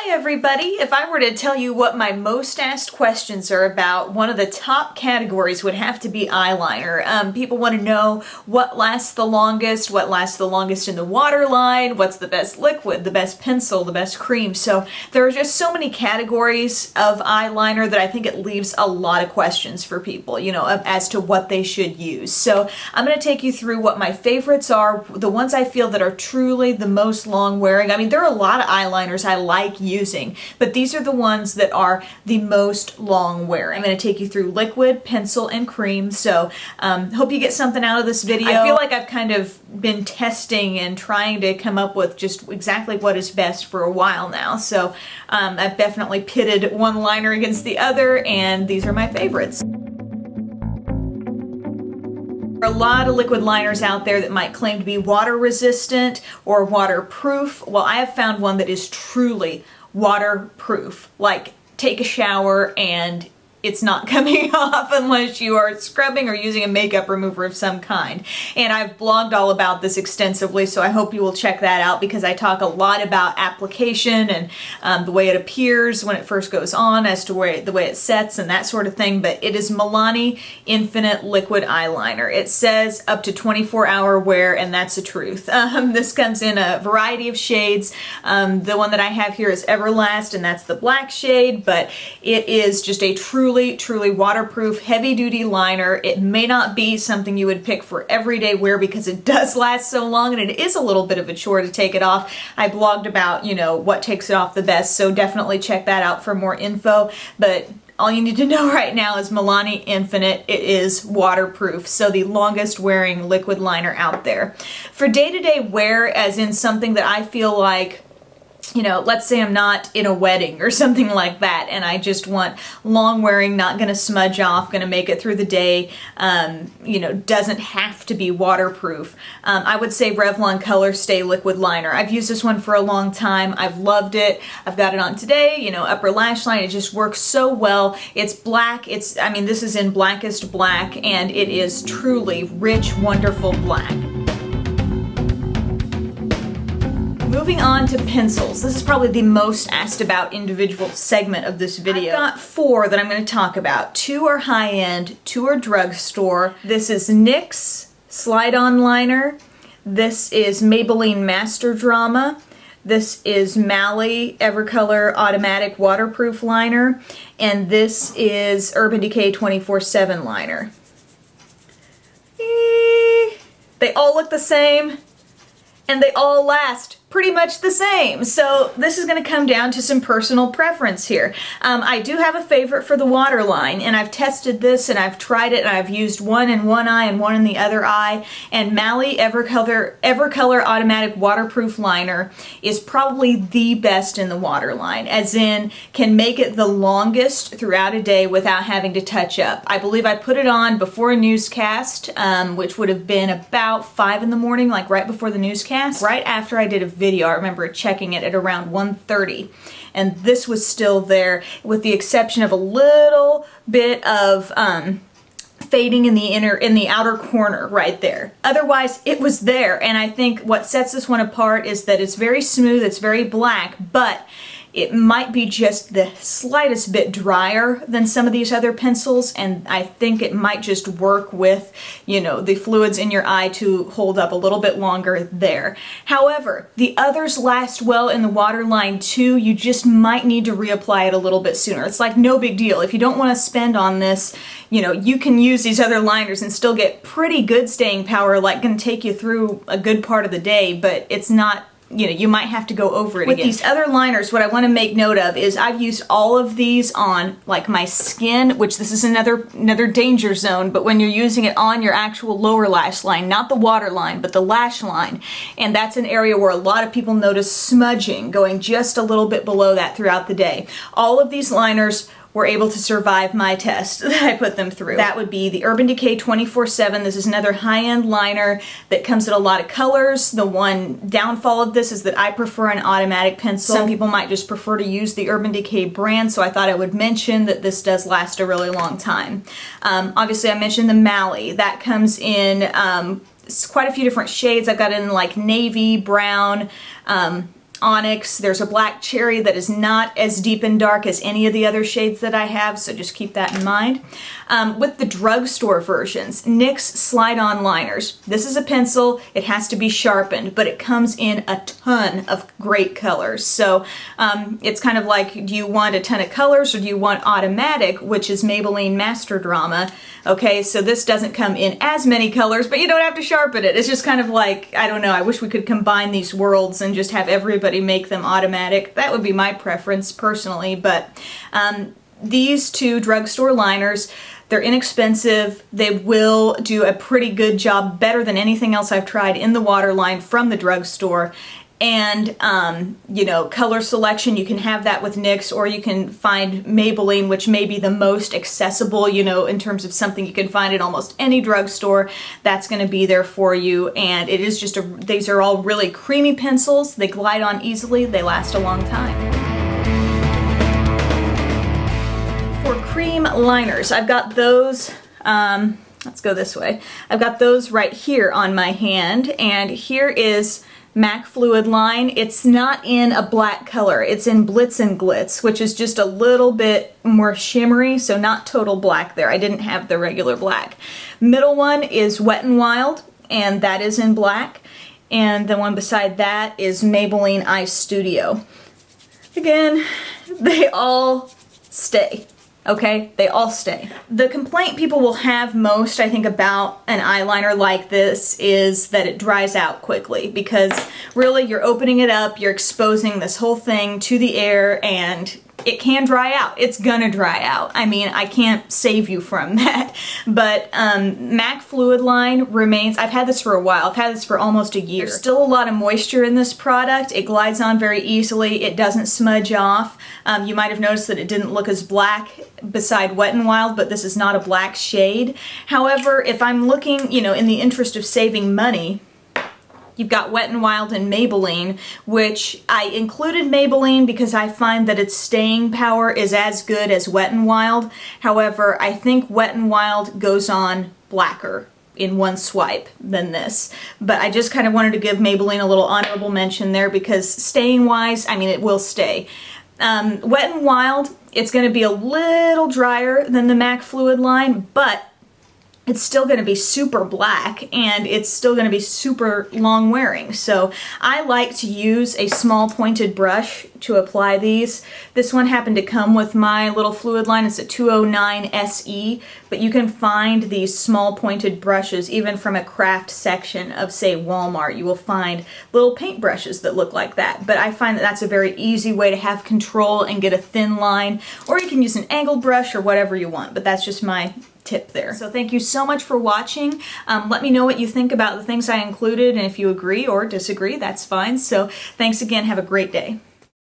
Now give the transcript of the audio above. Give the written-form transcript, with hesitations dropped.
Hi everybody! If I were to tell you what my most asked questions are about, one of the top categories would have to be eyeliner. People want to know what lasts the longest in the waterline, what's the best liquid, the best pencil, the best cream. So there are just so many categories of eyeliner that I think it leaves a lot of questions for people, you know, as to what they should use. So I'm going to take you through what my favorites are, the ones I feel that are truly the most long wearing. I mean, there are a lot of eyeliners I like using, but these are the ones that are the most long wearing. I'm going to take you through liquid, pencil, and cream, so hope you get something out of this video. I feel like I've kind of been testing and trying to come up with just exactly what is best for a while now, so I've definitely pitted one liner against the other, and these are my favorites. There are a lot of liquid liners out there that might claim to be water resistant or waterproof. Well, I have found one that is truly waterproof. Like, take a shower and it's not coming off unless you are scrubbing or using a makeup remover of some kind. And I've blogged all about this extensively, so I hope you will check that out because I talk a lot about application and the way it appears when it first goes on, as to the way it sets and that sort of thing. But it is Milani Infinite Liquid Eyeliner. It says up to 24-hour wear, and that's the truth. This comes in a variety of shades. The one that I have here is Everlast, and that's the black shade, but it is just a truly waterproof, heavy-duty liner. It may not be something you would pick for everyday wear because it does last so long, and it is a little bit of a chore to take it off. I blogged about, you know, what takes it off the best, so definitely check that out for more info. But all you need to know right now is Milani Infinite. It is waterproof, so the longest wearing liquid liner out there. For day-to-day wear, as in something that I feel like, you know, let's say I'm not in a wedding or something like that, and I just want long wearing, not gonna smudge off, gonna make it through the day, you know, doesn't have to be waterproof. I would say Revlon Color Stay Liquid Liner. I've used this one for a long time. I've loved it. I've got it on today, you know, upper lash line. It just works so well. It's black. I mean, this is in blackest black, and it is truly rich, wonderful black. Moving on to pencils. This is probably the most asked about individual segment of this video. I've got 4 that I'm going to talk about. 2 are high-end, 2 are drugstore. This is NYX Slide-On Liner. This is Maybelline Master Drama. This is Mally Evercolor Automatic Waterproof Liner. And this is Urban Decay 24/7 Liner. They all look the same, and they all last pretty much the same. So this is going to come down to some personal preference here. I do have a favorite for the waterline, and I've tested this and I've tried it, and I've used one in one eye and one in the other eye, and Mally Evercolor Automatic Waterproof Liner is probably the best in the waterline, as in can make it the longest throughout a day without having to touch up. I believe I put it on before a newscast, which would have been about 5 in the morning, like right before the newscast, right after I did a video. I remember checking it at around 1:30, and this was still there, with the exception of a little bit of fading in the outer corner right there. Otherwise, it was there, and I think what sets this one apart is that it's very smooth, it's very black, but it might be just the slightest bit drier than some of these other pencils, and I think it might just work with, you know, the fluids in your eye to hold up a little bit longer there. However, the others last well in the waterline too. You just might need to reapply it a little bit sooner. It's like no big deal. If you don't want to spend on this, you know, you can use these other liners and still get pretty good staying power, like going to take you through a good part of the day, but it's not, you know, you might have to go over it again. With these other liners, what I want to make note of is I've used all of these on like my skin, which this is another danger zone, but when you're using it on your actual lower lash line, not the water line, but the lash line, and that's an area where a lot of people notice smudging, going just a little bit below that throughout the day. All of these liners were able to survive my test that I put them through. That would be the Urban Decay 24/7. This is another high-end liner that comes in a lot of colors. The one downfall of this is that I prefer an automatic pencil. Some people might just prefer to use the Urban Decay brand, so I thought I would mention that this does last a really long time. Obviously, I mentioned the Mally. That comes in quite a few different shades. I've got it in like navy, brown, onyx. There's a black cherry that is not as deep and dark as any of the other shades that I have, so just keep that in mind. With the drugstore versions, NYX slide-on liners. This is a pencil. It has to be sharpened, but it comes in a ton of great colors. So it's kind of like, do you want a ton of colors or do you want automatic, which is Maybelline Master Drama? Okay, so this doesn't come in as many colors, but you don't have to sharpen it. It's just kind of like, I don't know, I wish we could combine these worlds and just have everybody make them automatic. That would be my preference personally, but these two drugstore liners, they're inexpensive. They will do a pretty good job, better than anything else I've tried in the waterline from the drugstore. And, you know, color selection, you can have that with NYX, or you can find Maybelline, which may be the most accessible, you know, in terms of something you can find in almost any drugstore. That's going to be there for you. And it is just these are all really creamy pencils. They glide on easily. They last a long time. For cream liners, I've got those, let's go this way. I've got those right here on my hand, and here is MAC Fluid Line. It's not in a black color, it's in Blitz and Glitz, which is just a little bit more shimmery, so not total black there. I didn't have the regular black. Middle one is Wet n Wild, and that is in black, and the one beside that is Maybelline Eye Studio. Again, they all stay. Okay, they all stay. The complaint people will have most, I think, about an eyeliner like this is that it dries out quickly, because really you're opening it up, you're exposing this whole thing to the air, and it can dry out. It's gonna dry out. I mean, I can't save you from that. But MAC Fluid Line remains, I've had this for a while. I've had this for almost a year. There's still a lot of moisture in this product. It glides on very easily. It doesn't smudge off. You might have noticed that it didn't look as black beside Wet n Wild, but this is not a black shade. However, if I'm looking, you know, in the interest of saving money, you've got Wet n Wild and Maybelline, which I included Maybelline because I find that its staying power is as good as Wet n Wild. However, I think Wet n Wild goes on blacker in one swipe than this. But I just kind of wanted to give Maybelline a little honorable mention there, because staying wise, I mean, it will stay. Wet n Wild, it's going to be a little drier than the MAC Fluid Line, but it's still going to be super black, and it's still going to be super long wearing. So I like to use a small pointed brush to apply these. This one happened to come with my little fluid line. It's a 209 SE, but you can find these small pointed brushes even from a craft section of, say, Walmart. You will find little paint brushes that look like that, but I find that that's a very easy way to have control and get a thin line, or you can use an angled brush or whatever you want, but that's just my tip there. So thank you so much for watching. Let me know what you think about the things I included, and if you agree or disagree, that's fine. So thanks again. Have a great day.